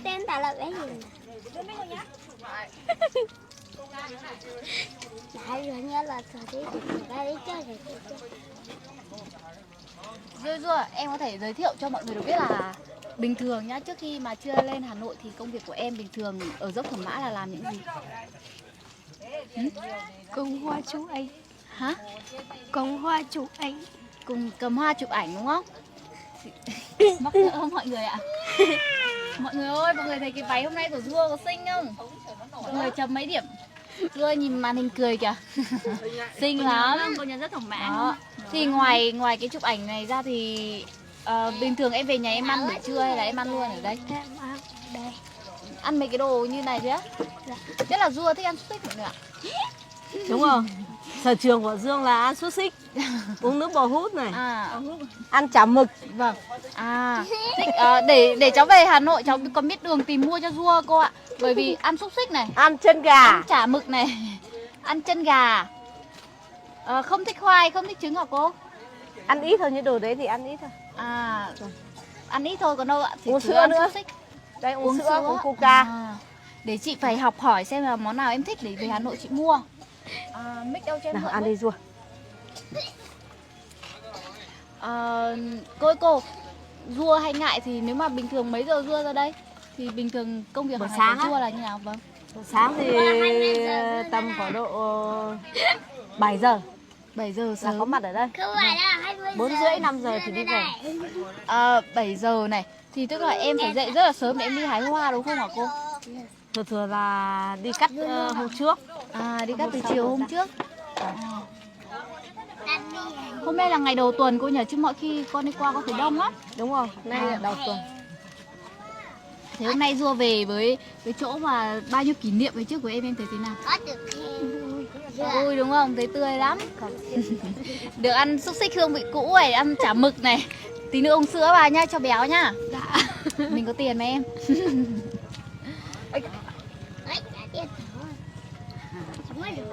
tên ta là cái gì? Đấy, rồi nhớ là sở thích của ta đi chơi rồi. Dưa, em có thể giới thiệu cho mọi người được biết là bình thường nhá, trước khi mà chưa lên Hà Nội thì công việc của em bình thường ở dốc Thẩm Mã là làm những gì? Cùng hoa chụp ảnh. Hả? Cùng hoa chụp ảnh. Cùng cầm hoa chụp ảnh đúng không? Mắc cỡ mọi người ạ. Mọi người ơi, mọi người thấy cái váy hôm nay của Dưa có xinh không? Mọi người chấm mấy điểm? Dưa nhìn màn hình cười kìa. Xinh lắm. Cô nhận rất thoải mái. Đó. Thì ngoài cái chụp ảnh này ra thì bình thường em về nhà em ăn buổi trưa hay là em ăn luôn ở đây? Em ăn đây. Ăn mấy cái đồ như này chứ á? Dạ. Thế là Dưa thích ăn xúc xích mọi người ạ. Đúng rồi. Sở trường của Dương là ăn xúc xích, uống nước bò hút này, ăn chả mực. Vâng. Thích, để cháu về Hà Nội cháu còn biết đường tìm mua cho Dua cô ạ. Bởi vì ăn xúc xích này, ăn chân gà, ăn chả mực này, ăn chân gà. Không thích khoai, không thích trứng hả cô? ăn ít thôi, những đồ đấy thì ăn ít thôi. Ăn ít thôi còn đâu ạ. Uống sữa nữa. Xúc xích. Đây uống sữa, uống coca. Để chị phải học hỏi xem là món nào em thích để về Hà Nội chị mua. Mix đâu cho em nào mượn ăn với. đi Dua. Cô Dua hay ngại thì nếu mà bình thường mấy giờ Dua ra đây? Thì bình thường công việc buổi hàng sáng ngày của Dua là như nào? Vâng. Sáng thì tầm khoảng độ 7 giờ 7 giờ là sớm có mặt ở đây. Không phải là 20 4 rưỡi 5 giờ thì đi về. 7 giờ này thì tức là em phải dậy rất là sớm để em đi hái hoa đúng không hả cô? Thường là đi cắt hôm trước. Đi cắt từ chiều hôm trước. Hôm nay là ngày đầu tuần cô nhỉ, chứ mọi khi con đi qua có thấy đông lắm. Đúng rồi, nay là đầu tuần. Thế hôm nay Dua về với cái chỗ mà bao nhiêu kỷ niệm với trước của em thấy thế nào? Có được khen. Vui đúng không? Thấy tươi lắm. Được ăn xúc xích hương vị cũ này, ăn chả mực này. Tí nữa uống sữa vào nhá, cho béo nhá. Dạ. Mình có tiền mà em. Đấy, trả tiền rồi. Chúng mới được.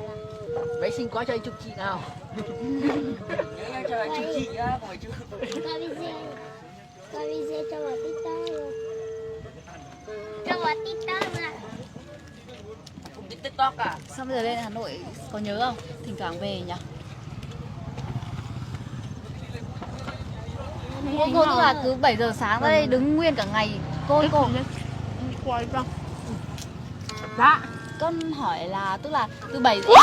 Bé xin có cho anh chụp chị nào. Nhớ cho anh chụp chị á, buổi chứ. Coi video cho vào TikTok luôn. Cho vào TikTok mà. Không biết TikTok à? Sao bây giờ lên Hà Nội có nhớ không? Thỉnh thoảng về nhỉ? Cô tức là cứ 7 giờ sáng ra đây đứng nguyên cả ngày. Cô Dạ. con hỏi là tức là từ 7 giờ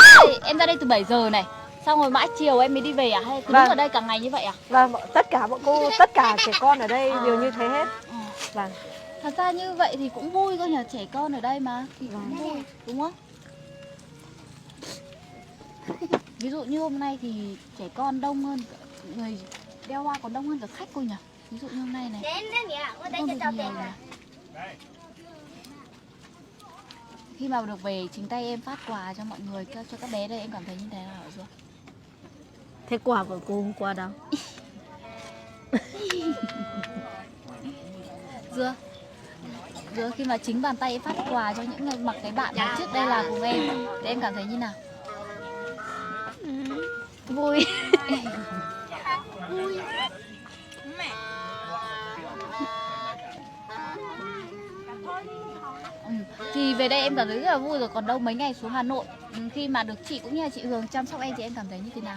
em ra đây từ 7 giờ này. Xong rồi mãi chiều em mới đi về à? Hay cứ đứng ở đây cả ngày như vậy à? Và tất cả bọn cô, tất cả trẻ con ở đây đều như thế hết. Vâng. Thật ra như vậy thì cũng vui cơ nhờ, trẻ con ở đây mà thì cũng vui, đúng không? Ví dụ như hôm nay thì trẻ con đông hơn, người đeo hoa còn đông hơn cả khách cô nhỉ? Ví dụ như hôm nay này. Đến nhỉ, có đây cho cháu tiền à? Khi mà được về chính tay em phát quà cho mọi người, cho các bé đây em cảm thấy như thế nào hả Dua? Thế quà của cô hôm qua đâu? Dua khi mà chính bàn tay em phát quà cho những người mặc cái bạn mà trước đây là cùng em thì em cảm thấy như nào? Vui. Thì về đây em cảm thấy rất là vui rồi, còn đâu mấy ngày xuống Hà Nội khi mà được chị cũng như là chị Hường chăm sóc em thì em cảm thấy như thế nào?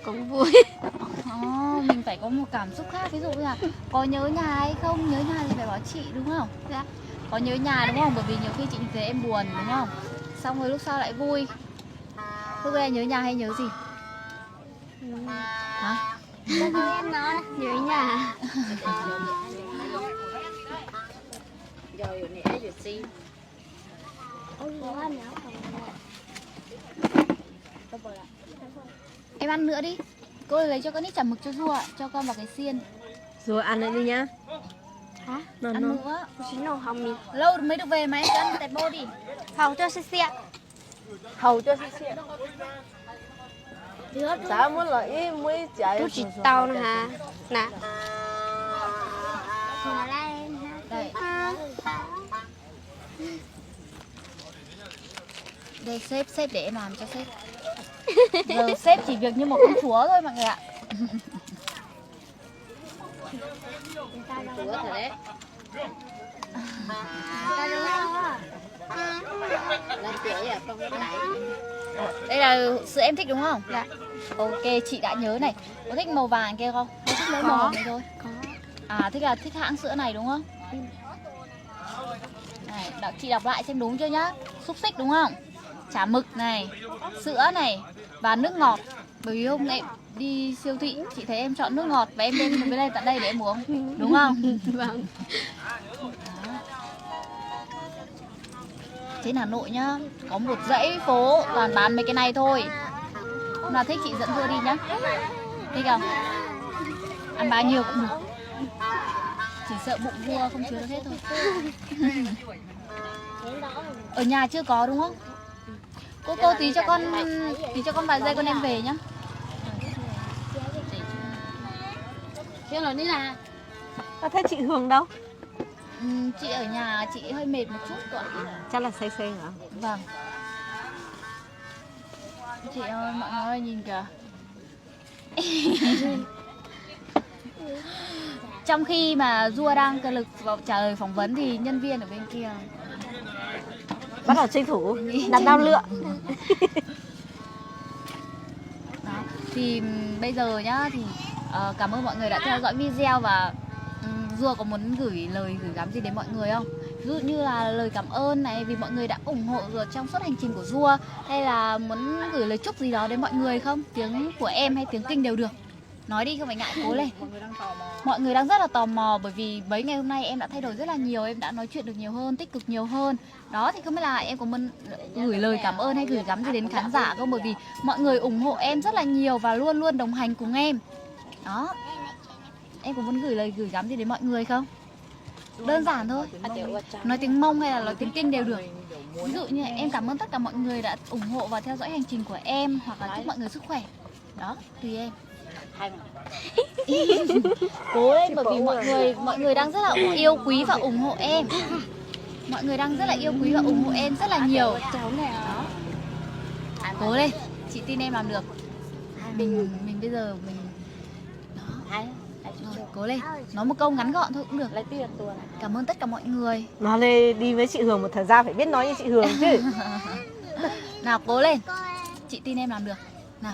Cũng vui. Mình phải có một cảm xúc khác, ví dụ như là có nhớ nhà hay không, nhớ nhà thì phải bảo chị đúng không? Dạ. Có nhớ nhà đúng không? Bởi vì nhiều khi chị thấy em buồn đúng không? Xong rồi lúc sau lại vui. Lúc đây nhớ nhà hay nhớ gì? Hả? Cho nghe em nói nhớ nhà. Rồi nè, rồi xin. Em ăn nữa đi. Cô lấy cho con ít chả mực cho Dua, cho con vào cái xiên. Rồi ăn lại đi nhá. Hả? Ăn nữa. Xin lỗi không mình. Lâu mới được về mà em cứ ăn tẹt bô đi. Hầu cho xe. Hầu cho xe. Được. Sao muốn là ý mới chạy. Chú chỉ tàu nè hả? Nè. Đây. Đây sếp để em làm cho sếp. Giờ sếp chỉ việc như một con chúa thôi mọi người ạ. Chúa thật đấy. Đây là sữa em thích đúng không? Dạ. Ok, chị đã nhớ này. Có thích màu vàng kia không? Hay thích mỗi màu hồng này thôi? Có. À, thích hãng sữa này đúng không? Này, chị đọc lại xem đúng chưa nhá. Xúc xích đúng không? Chả mực này, sữa này và nước ngọt. Bởi vì hôm nay đi siêu thị chị thấy em chọn nước ngọt và em đem với đây tận đây để em uống, đúng không? Vâng. Trên Hà Nội nhá, có một dãy phố toàn bán mấy cái này thôi. Hôm nào thích chị dẫn đưa đi nhá. Thích không? Ăn bao nhiêu cũng được. Chỉ sợ bụng vua không chứa được hết thôi. Ở nhà chưa có đúng không? Cô tí cho con vài giây con đem về nhá. Chứ là đi là Thế chị Hường đâu? Chị ở nhà chị hơi mệt một chút thôi. Chắc là say hả? Vâng. Chị ơi, mọi người nhìn kìa. Trong khi mà Dua đang cật lực vào trả lời phỏng vấn thì nhân viên ở bên kia Bắt đầu tranh thủ đặt đao lựa. đó. Thì bây giờ nhá thì cảm ơn mọi người đã theo dõi video và Dua có muốn gửi lời gửi gắm gì đến mọi người không? Ví dụ như là lời cảm ơn này vì mọi người đã ủng hộ Dua trong suốt hành trình của Dua, hay là muốn gửi lời chúc gì đó đến mọi người không? Tiếng của em hay tiếng Kinh đều được. Nói đi không phải ngại, cố lên. Mọi người đang rất là tò mò bởi vì mấy ngày hôm nay em đã thay đổi rất là nhiều, em đã nói chuyện được nhiều hơn, tích cực nhiều hơn. Đó thì không biết là em có muốn gửi lời cảm ơn hay gửi gắm gì đến khán giả không? Bởi vì mọi người ủng hộ em rất là nhiều và luôn luôn đồng hành cùng em. Đó. Em có muốn gửi lời gửi gắm gì đến mọi người không? Đơn giản thôi. Nói tiếng Mông hay là nói tiếng Kinh đều được. Ví dụ như em cảm ơn tất cả mọi người đã ủng hộ và theo dõi hành trình của em, hoặc là chúc mọi người sức khỏe. Đó, tùy em. Cố lên bởi vì mọi người đang rất là yêu quý và ủng hộ em. Mọi người đang rất là yêu quý và ủng hộ em rất là nhiều. Đó. Cố lên, chị tin em làm được. Mình bây giờ mình đó. Rồi, cố lên. Nói một câu ngắn gọn thôi cũng được. Cảm ơn tất cả mọi người. Nó đi với chị Hường một thời gian phải biết nói như chị Hường chứ. Nào cố lên. Chị tin em làm được. Nào.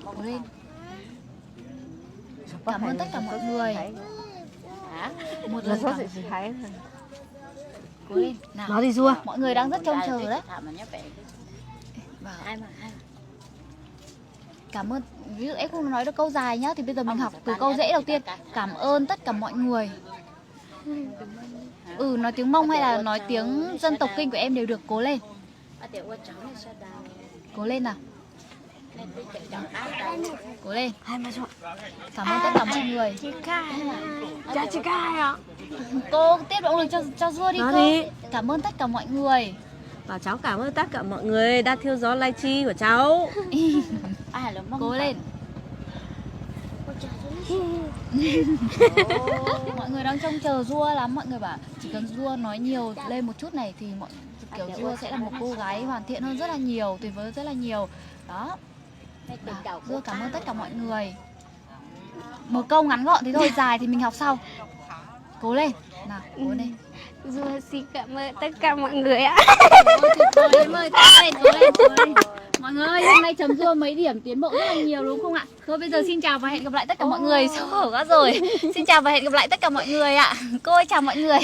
Cố lên. Cảm ơn tất cả mọi người. Một lời cảm ơn. Cố lên. Nào. Nói đi Dua. Mọi người đang rất trông chờ đấy. Cảm ơn. Ví dụ em không nói được câu dài nhá, thì bây giờ mình học từ câu dễ đầu tiên. Cảm ơn tất cả mọi người. Nói tiếng Mông hay là nói tiếng dân tộc Kinh của em đều được. Cố lên. Cố lên nào. Cố lên. Cảm ơn tất cả mọi người. Chị Cai ạ. Cô tiếp động lực cho Dua đi Nói cô. đi. Cảm ơn tất cả mọi người. Bảo cháu cảm ơn tất cả mọi người đã theo dõi livestream của cháu. Cố lên. Mọi người đang trông chờ Dua lắm. Mọi người bảo chỉ cần Dua nói nhiều lên một chút này thì kiểu Dua sẽ là một cô gái hoàn thiện hơn rất là nhiều, tuyệt vời rất là nhiều. Đó. Dua cảm ơn tất cả mọi người. Một câu ngắn gọn thế thôi, dài thì mình học sau. Cố lên. Nào, cố lên. Dua xin cảm ơn tất cả mọi người ạ. Em ơi, cố lên. Mọi người ơi, hôm nay chấm Dua mấy điểm, tiến bộ rất là nhiều đúng không ạ? Thôi bây giờ xin chào và hẹn gặp lại tất cả mọi người. Xấu hổ quá rồi. Xin chào và hẹn gặp lại tất cả mọi người ạ. Cô ơi, chào mọi người.